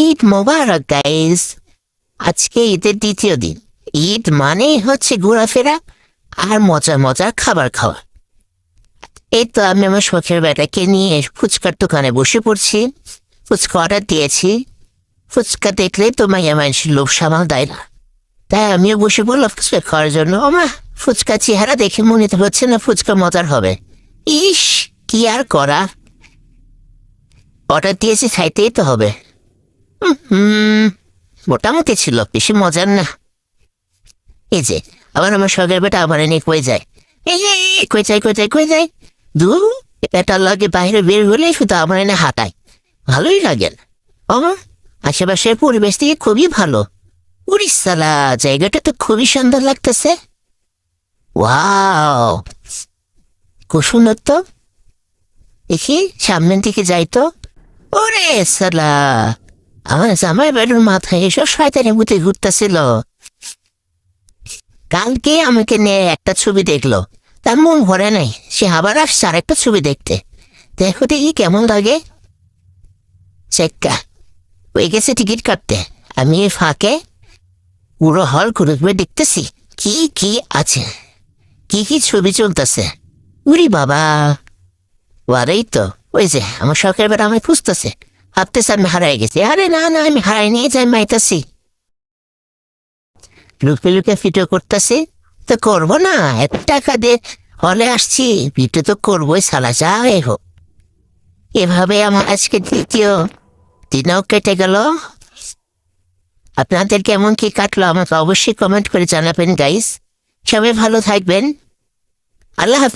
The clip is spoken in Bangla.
ঈদ মোবারক গাইস। আজকে ঈদের দ্বিতীয় দিন। ঈদ মানেই হচ্ছে ঘোরাফেরা আর মজার মজার খাবার খাওয়া। এই তো আমি আমার শখের বেটাকে নিয়ে ফুচকার দোকানে বসে পড়ছি। ফুচকা অর্ডার দিয়েছি। ফুচকা দেখলে তো মাইয়া মানুষের লোভ সামাল দেয় না, তাই আমিও বসে বললাম ফুচকা খাওয়ার জন্য। ওমা, ফুচকা চেহারা দেখে মনে তো হচ্ছে না ফুচকা মজার হবে। ইস, কি আর করা, অর্ডার দিয়েছি, খাইতেই তো হবে। মোটামুটি ছিল, বেশি মজার না। এই যে আবার আমার শখের বেটা আমার এনে কই যায়, কই যায় দু এটার লাগে বাইরে বের হলে শুধু আমার এনে হাঁটায়। ভালোই লাগে না আমার। আশেপাশের পরিবেশ থেকে খুবই ভালো। উড়িষ্যালা, জায়গাটা তো খুবই সুন্দর লাগতেছে। ওয়াও, খুব সুন্দর তো। দেখি সামনের দিকে যাই তো। ওরে সালা, আমার জামাই বাড়ির মাথায় এসব শয়তানি বুতে ঘুরতেছিল। কালকে আমাকে নিয়ে একটা ছবি দেখলো, তার মন ভরে নাই, সে আবার আসছে আরেকটা ছবি দেখতে। দেখো দেখি কেমন লাগে। চেক্কা হয়ে গেছে টিকিট কাটতে। আমি এই ফাঁকে পুরো হল ঘুরে দেখতেছি কি কি আছে, কি কি ছবি চলতেছে। উরি বাবা, ওয়ারেই তো ওই যে আমার শখের বেড়া আমায় খুঁজতেছে, ভাবতেছে আমি হারাই গেছি। আরে না না, আমি হারাই নিয়ে যাই মাইতাছি। লুকে লুকে ভিডিও করতেছি তো করবো না, এত টাকা দিয়ে হলে আসছি, ভিডিও তো করবোই সালা, যাই হোক। এভাবে আমার আজকে দ্বিতীয় দিনও কেটে গেল। আপনাদের কেমন কি কাটলো আমাকে অবশ্যই কমেন্ট করে জানাবেন গাইস। সবাই ভালো থাকবেন। আল্লাহ হাফেজ।